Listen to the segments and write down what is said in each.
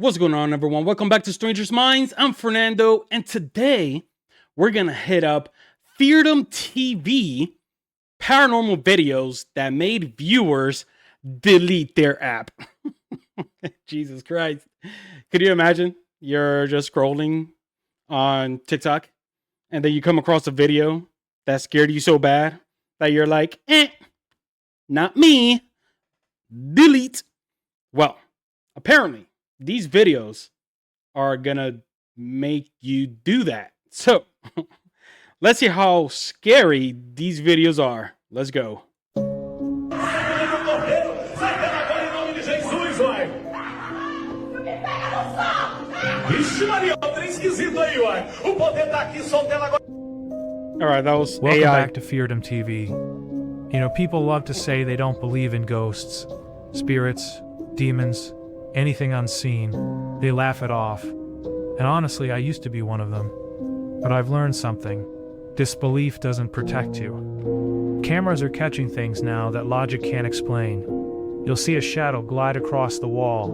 What's going on, everyone? Welcome back to Strangers Minds. I'm Fernando, and today we're gonna hit up Feardom TV paranormal videos that made viewers delete their app. Jesus Christ. Could you imagine? You're just scrolling on TikTok and then you come across a video that scared you so bad that you're like, not me. Delete. Well, apparently, these videos are gonna make you do that. So, let's see how scary these videos are. Let's go. All right, that was Welcome AI. back to Feardom TV. You know, people love to say they don't believe in ghosts, spirits, demons, anything unseen. They laugh it off. And honestly, I used to be one of them. But I've learned something. Disbelief doesn't protect you. Cameras are catching things now that logic can't explain. You'll see a shadow glide across the wall,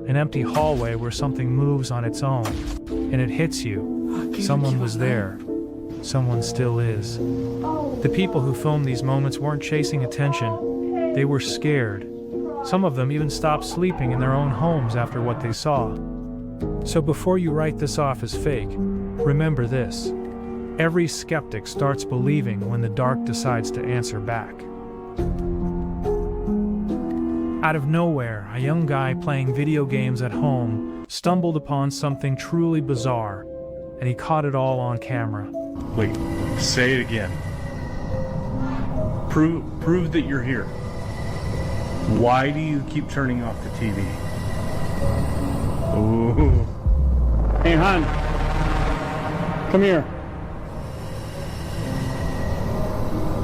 an empty hallway where something moves on its own, and it hits you. Someone was there. Someone still is. The people who filmed these moments weren't chasing attention. They were scared. Some of them even stopped sleeping in their own homes after what they saw. So before you write this off as fake, remember this. Every skeptic starts believing when the dark decides to answer back. Out of nowhere, a young guy playing video games at home stumbled upon something truly bizarre, and he caught it all on camera. Wait, say it again. Prove that you're here. Why do you keep turning off the TV? Ooh. Hey, hon. Come here.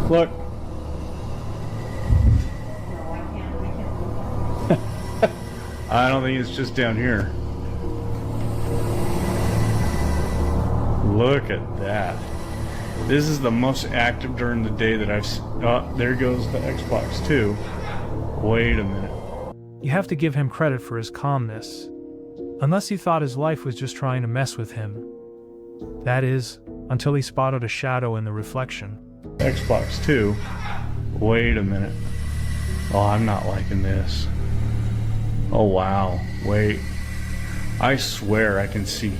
Look. I don't think it's just down here. Look at that. This is the most active during the day that I've... Oh, there goes the Xbox 2. Wait a minute. You have to give him credit for his calmness. Unless he thought his life was just trying to mess with him. That is, until he spotted a shadow in the reflection. Xbox 2. Wait a minute. Oh, I'm not liking this. Oh, wow. Wait. I swear I can see.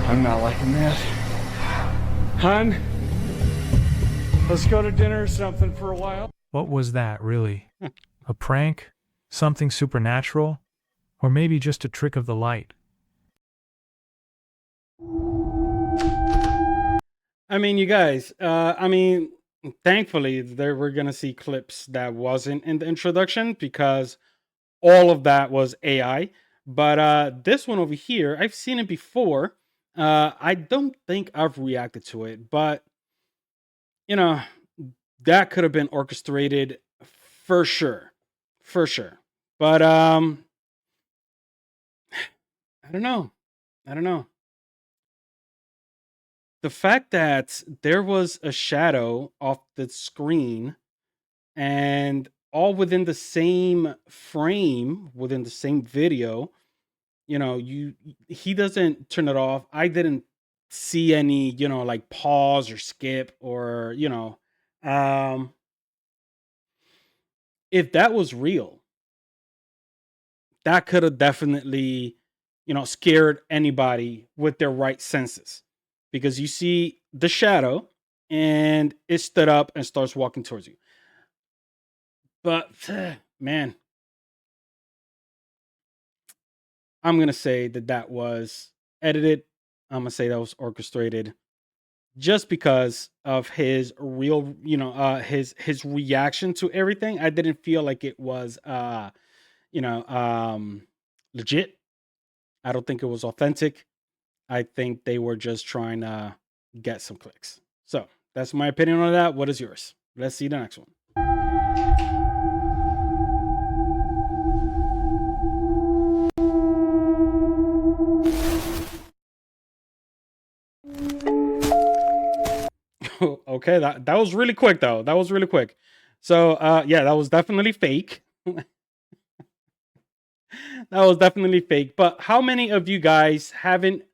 I'm not liking that. Hun, let's go to dinner or something for a while. What was that, really? A prank? Something supernatural? Or maybe just a trick of the light? I mean, you guys, thankfully, we're going to see clips that wasn't in the introduction because all of that was AI. But this one over here, I've seen it before. I don't think I've reacted to it, but, you know, that could have been orchestrated for sure. For sure. But, I don't know. The fact that there was a shadow off the screen and all within the same frame, within the same video, he doesn't turn it off. I didn't see any, like pause or skip or, if that was real, that could have definitely, scared anybody with their right senses. Because you see the shadow and it stood up and starts walking towards you. But man, I'm going to say that was edited. I'm going to say that was orchestrated just because of his real, his reaction to everything. I didn't feel like it was legit. I don't think it was authentic. I think they were just trying to get some clicks. So that's my opinion on that. What is yours? Let's see the next one. Okay, that was really quick though. That was really quick. So yeah, that was definitely fake. That was definitely fake. But how many of you guys haven't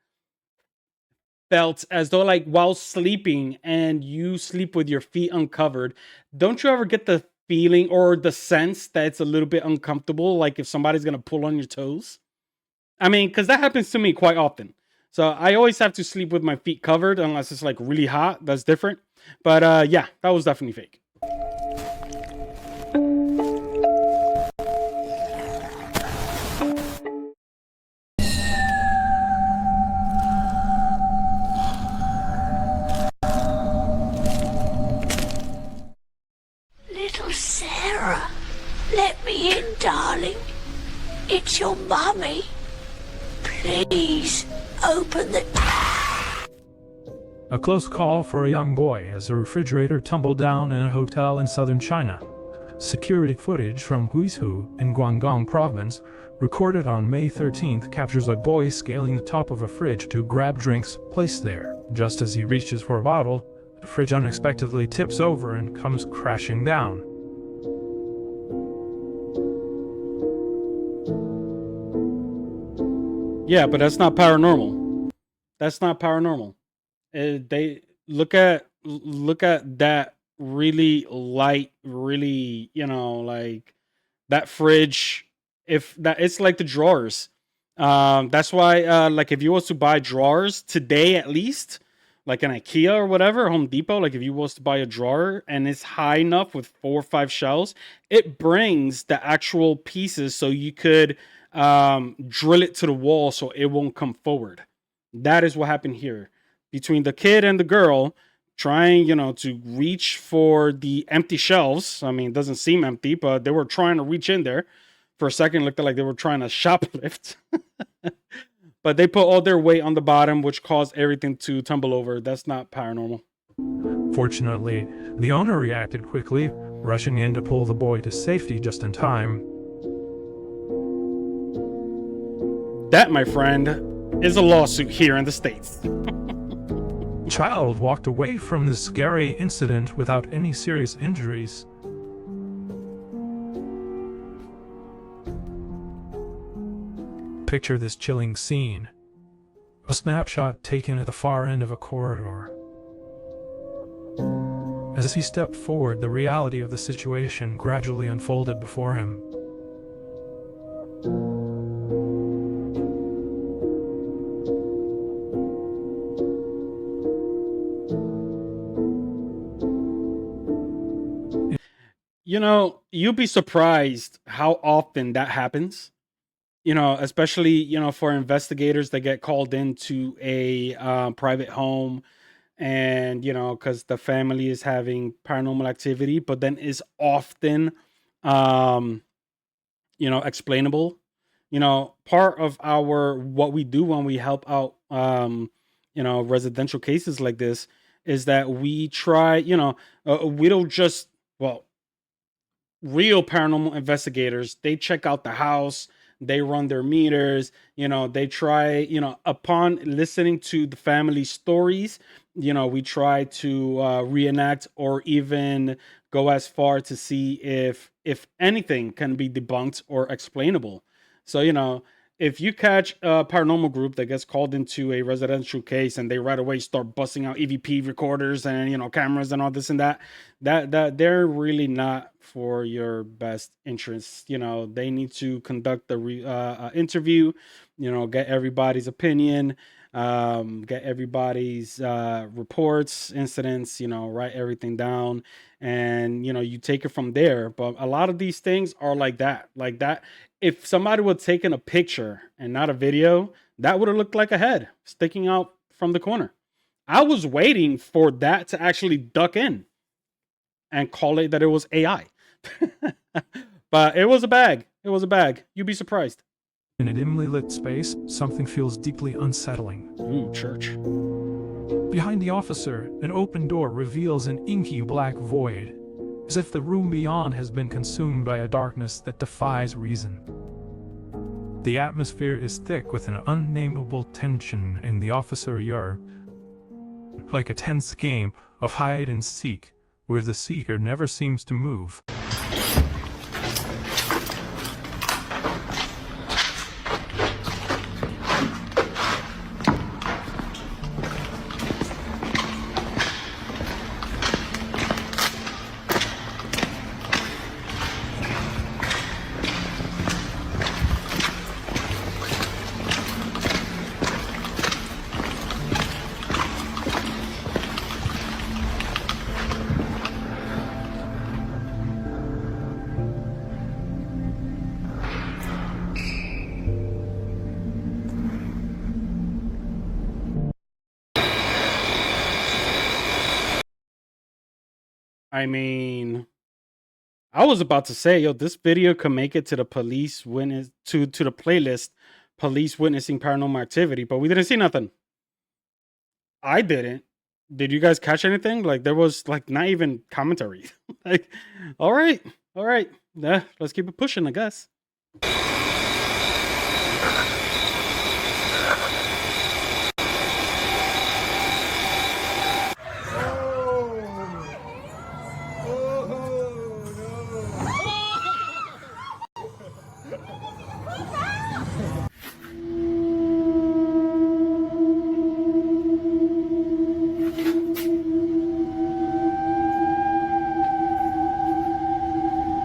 felt as though, like, while sleeping and you sleep with your feet uncovered, don't you ever get the feeling or the sense that it's a little bit uncomfortable, like if somebody's gonna pull on your toes? I mean, because that happens to me quite often. So I always have to sleep with my feet covered unless it's like really hot. That's different. But yeah, that was definitely fake. Little Sarah, let me in, darling. It's your mummy. Please, open the... A close call for a young boy as a refrigerator tumbled down in a hotel in southern China. Security footage from Huizhou in Guangdong province, recorded on May 13th, captures a boy scaling the top of a fridge to grab drinks placed there. Just as he reaches for a bottle, the fridge unexpectedly tips over and comes crashing down. Yeah, but that's not paranormal. That's not paranormal. They look at that really light, really, like that fridge. If that, it's like the drawers. That's why, like, if you was to buy drawers today, at least, like an IKEA or whatever, Home Depot, like if you was to buy a drawer and it's high enough with 4 or 5 shelves, it brings the actual pieces so you could drill it to the wall so it won't come forward. That is what happened here between the kid and the girl trying, to reach for the empty shelves. I mean, it doesn't seem empty, but they were trying to reach in there. For a second, it looked like they were trying to shoplift. But they put all their weight on the bottom, which caused everything to tumble over. That's not paranormal. Fortunately, the owner reacted quickly, rushing in to pull the boy to safety just in time. That, my friend, is a lawsuit here in the States. The child walked away from the scary incident without any serious injuries. Picture this chilling scene. A snapshot taken at the far end of a corridor. As he stepped forward, the reality of the situation gradually unfolded before him. You'd be surprised how often that happens. Especially, for investigators that get called into a private home and, because the family is having paranormal activity, but then is often, um, explainable. Part of what we do when we help out, residential cases like this is that we try, we don't just, well, real paranormal investigators, they check out the house, they run their meters, they try, upon listening to the family stories, we try to reenact or even go as far to see if anything can be debunked or explainable. So, if you catch a paranormal group that gets called into a residential case and they right away start busting out EVP recorders and, cameras and all this and that they're really not for your best interests. They need to conduct the interview, get everybody's opinion, get everybody's reports, incidents, write everything down, and you take it from there. But a lot of these things are like that. If somebody would have taken a picture and not a video, that would have looked like a head sticking out from the corner. I was waiting for that to actually duck in and call it that it was AI. But it was a bag. It was a bag. You'd be surprised. In a dimly lit space, something feels deeply unsettling. Ooh, church. Behind the officer, an open door reveals an inky black void, as if the room beyond has been consumed by a darkness that defies reason. The atmosphere is thick with an unnameable tension, and the officer you're like a tense game of hide and seek, where the seeker never seems to move. I mean, I was about to say, yo, this video could make it to the police witness to the playlist, police witnessing paranormal activity, but we didn't see nothing. I didn't. Did you guys catch anything? Like there was like not even commentary. Like, all right, all right, yeah, let's keep it pushing, I guess.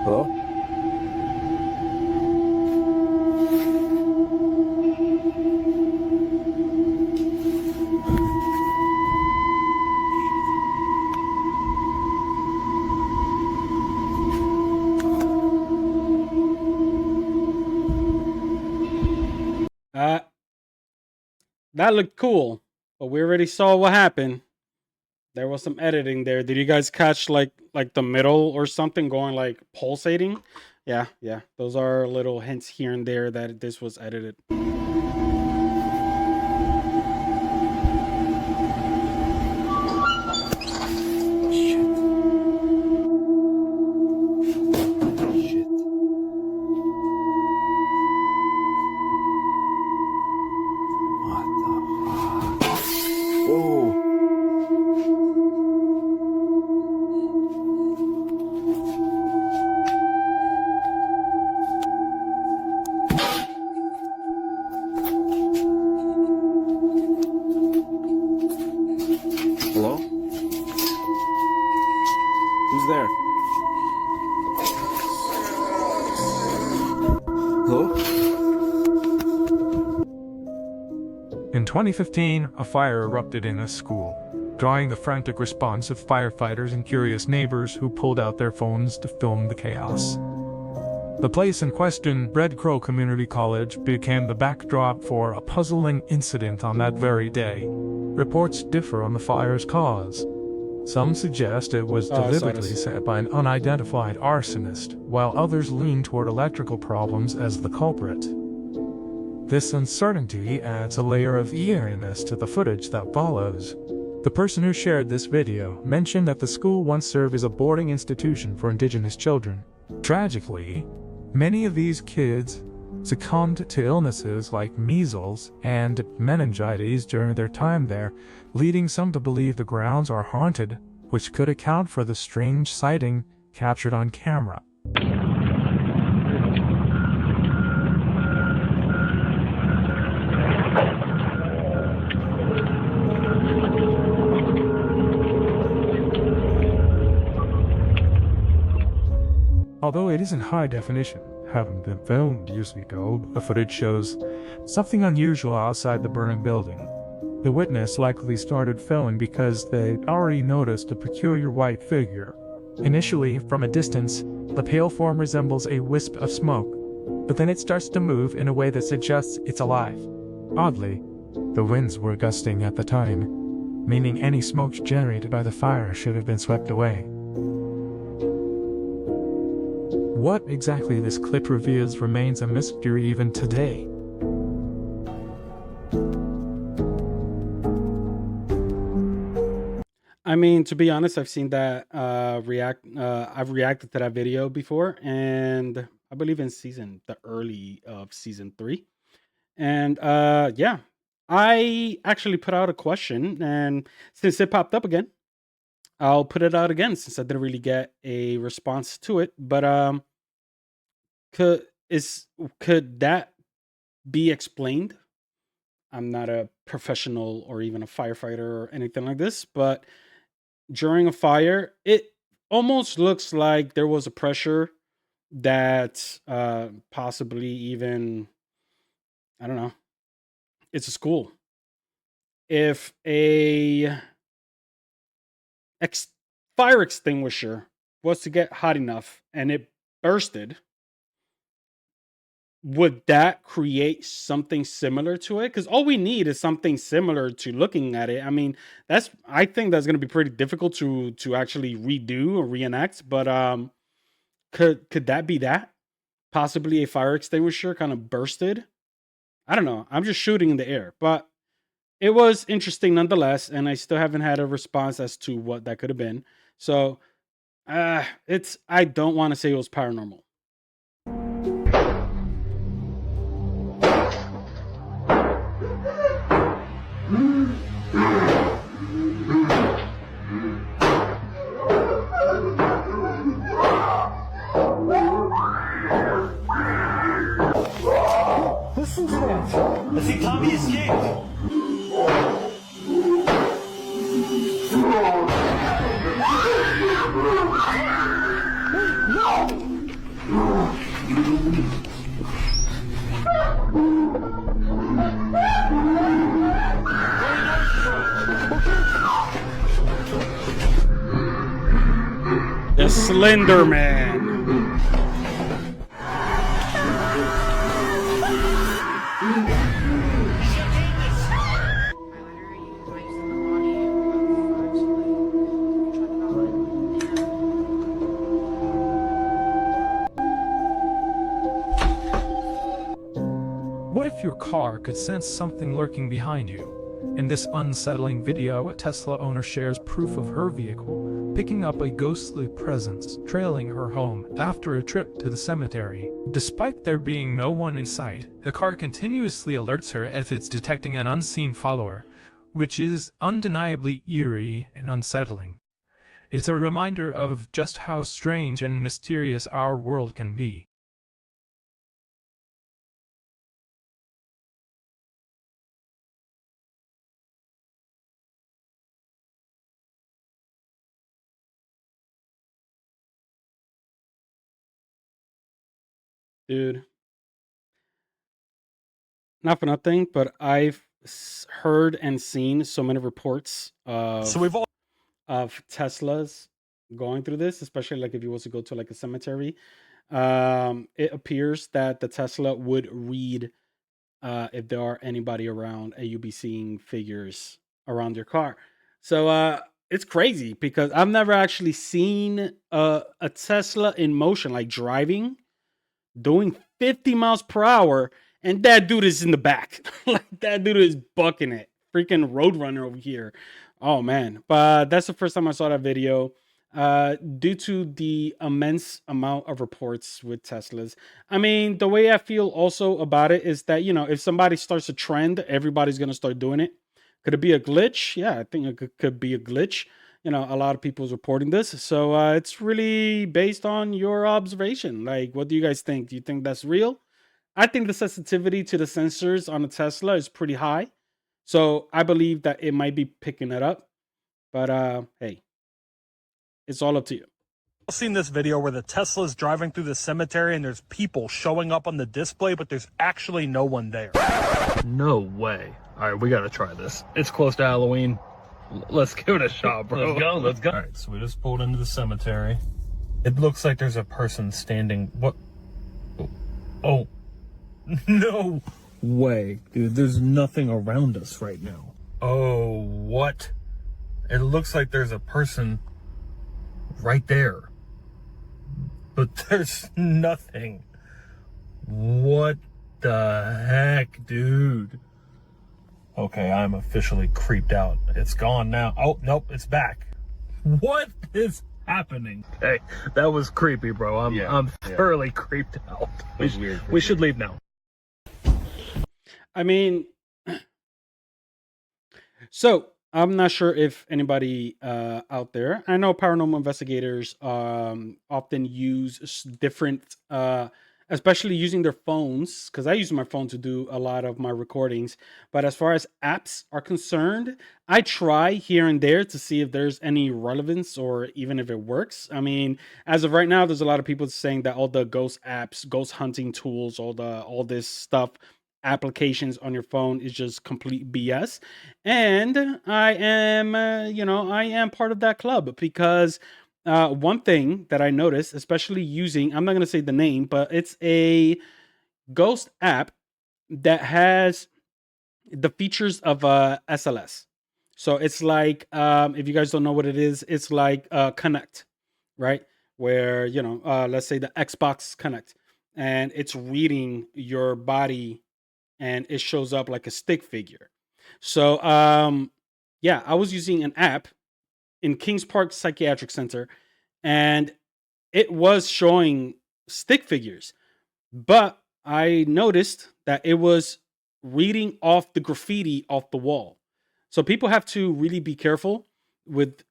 Hello? Uh, that looked cool, but we already saw what happened. There was some editing there. Did you guys catch like the middle or something going like pulsating? Yeah, yeah. Those are little hints here and there that this was edited. Shit. What the fuck? Whoa. Hello? Who's there? Hello? In 2015, a fire erupted in a school, drawing the frantic response of firefighters and curious neighbors who pulled out their phones to film the chaos. The place in question, Red Crow Community College, became the backdrop for a puzzling incident on that very day. Reports differ on the fire's cause. Some suggest it was Oh, I saw deliberately this. set by an unidentified arsonist, while others lean toward electrical problems as the culprit. This uncertainty adds a layer of eeriness to the footage that follows. The person who shared this video mentioned that the school once served as a boarding institution for indigenous children. Tragically, many of these kids succumbed to illnesses like measles and meningitis during their time there, leading some to believe the grounds are haunted, which could account for the strange sighting captured on camera. Although it isn't high definition, having been filmed years ago, the footage shows something unusual outside the burning building. The witness likely started filming because they'd already noticed a peculiar white figure. Initially, from a distance, the pale form resembles a wisp of smoke, but then it starts to move in a way that suggests it's alive. Oddly, the winds were gusting at the time, meaning any smoke generated by the fire should have been swept away. What exactly this clip reveals remains a mystery even today. I mean, to be honest, I've seen that I've reacted to that video before, and I believe in the early of season 3. And yeah, I actually put out a question, and since it popped up again, I'll put it out again since I didn't really get a response to it. But could is could that be explained? I'm not a professional or even a firefighter or anything like this, but during a fire, it almost looks like there was a pressure that possibly even, I don't know, it's a school. If a ex- fire extinguisher was to get hot enough and it bursted, would that create something similar to it? Because all we need is something similar to looking at it. I mean, I think that's going to be pretty difficult to actually redo or reenact. But could that be that? Possibly a fire extinguisher kind of bursted. I don't know. I'm just shooting in the air, but it was interesting nonetheless, and I still haven't had a response as to what that could have been. So, it's I don't want to say it was paranormal. Listen to that. I think Tommy escaped. The Slender Man. What if your car could sense something lurking behind you? In this unsettling video, a Tesla owner shares proof of her vehicle picking up a ghostly presence trailing her home after a trip to the cemetery. Despite there being no one in sight, the car continuously alerts her as it's detecting an unseen follower, which is undeniably eerie and unsettling. It's a reminder of just how strange and mysterious our world can be. Dude, not for nothing, but I've heard and seen so many reports So we've all of Teslas going through this, especially like if you was to go to like a cemetery. It appears that the Tesla would read if there are anybody around, and you'll be seeing figures around your car. So it's crazy because I've never actually seen a Tesla in motion, like driving, doing 50 miles per hour, and that dude is in the back. Like that dude is bucking it. Freaking Roadrunner over here. Oh man. But that's the first time I saw that video. Due to the immense amount of reports with Teslas. I mean, the way I feel also about it is that, if somebody starts a trend, everybody's gonna start doing it. Could it be a glitch? Yeah, I think it could be a glitch. A lot of people's reporting this. So it's really based on your observation. Like, what do you guys think? Do you think that's real? I think the sensitivity to the sensors on a Tesla is pretty high. So I believe that it might be picking it up. But hey, it's all up to you. seen this video where the Tesla's driving through the cemetery and there's people showing up on the display, but there's actually no one there. No way. All right, we gotta try this. It's close to Halloween. Let's give it a shot, bro. Let's go. All right, so we just pulled into the cemetery. It looks like there's a person standing. What? Oh, no way, dude. There's nothing around us right now. Oh, what? It looks like there's a person right there, but there's nothing. What the heck, dude? Okay, I'm officially creeped out. It's gone now. Oh, nope, it's back. What is happening? Hey, that was creepy, bro. I'm thoroughly creeped out. We should leave now. I mean, so I'm not sure if anybody out there. I know paranormal investigators often use different, especially using their phones, because I use my phone to do a lot of my recordings. But as far as apps are concerned, I try here and there to see if there's any relevance or even if it works. I mean, as of right now, there's a lot of people saying that all the ghost apps, ghost hunting tools, all this stuff, applications on your phone is just complete BS. And I am, I am part of that club because one thing that I noticed, especially using, I'm not going to say the name, but it's a ghost app that has the features of a SLS. So it's like, if you guys don't know what it is, it's like Connect, right? Where, let's say the Xbox Connect, and it's reading your body and it shows up like a stick figure. So, yeah, I was using an app in Kings Park Psychiatric Center, and it was showing stick figures, but I noticed that it was reading off the graffiti off the wall. So people have to really be careful with,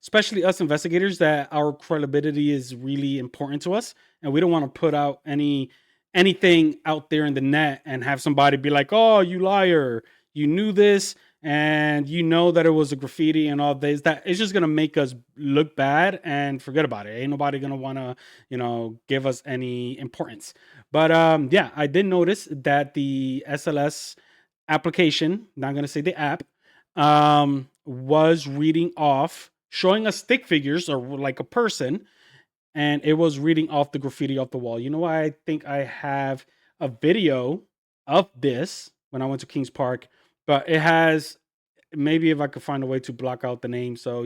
especially us investigators, that our credibility is really important to us, and we don't want to put out anything out there in the net and have somebody be like, "Oh, you liar, you knew this, and you know that it was a graffiti and all this." That it's just gonna make us look bad and forget about it. Ain't nobody gonna want to give us any importance. But yeah, I did notice that the SLS application, not gonna say the app, was reading off, showing us stick figures or like a person, and it was reading off the graffiti off the wall. You know why I think I have a video of this when I went to Kings Park, but it has, maybe if I could find a way to block out the name, so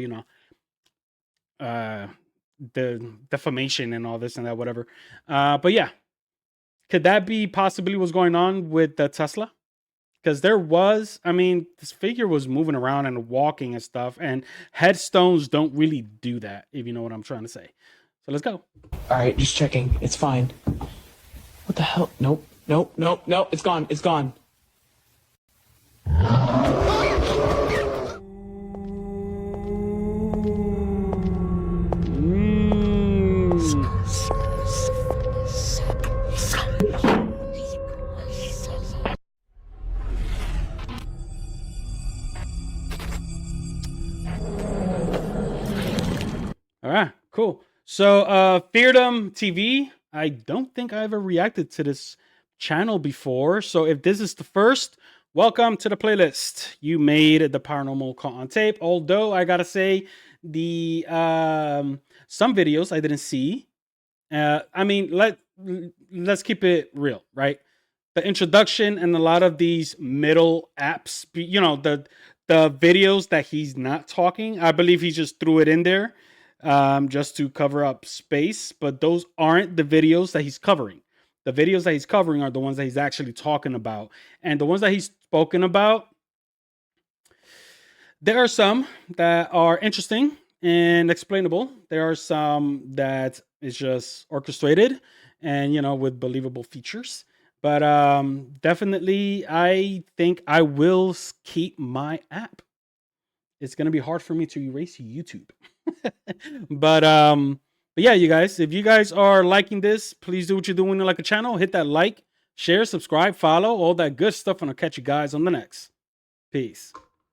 uh the defamation and all this and that, whatever. But yeah, could that be possibly what's going on with the Tesla? Because there was, I mean, this figure was moving around and walking and stuff, and headstones don't really do that, if you know what I'm trying to say. So let's go. All right, just checking. It's fine. What the hell? Nope. Nope. Nope. Nope. It's gone. It's gone. All right, cool. So, Feardom TV, I don't think I ever reacted to this channel before. So, if this is the first, welcome to the playlist. You made the paranormal caught on tape. Although I gotta say, the some videos I didn't see. I mean, let's keep it real, right? The introduction and a lot of these middle apps, the videos that he's not talking, I believe he just threw it in there just to cover up space, but those aren't the videos that he's covering. The videos that he's covering are the ones that he's actually talking about, and the ones that he's spoken about, there are some that are interesting and explainable. There are some that is just orchestrated and with believable features. But definitely, I think I will keep my app. It's gonna be hard for me to erase YouTube. but yeah, you guys, if you guys are liking this, please do what you're doing to like a channel. Hit that like, share, subscribe, follow, all that good stuff, and I'll catch you guys on the next. Peace.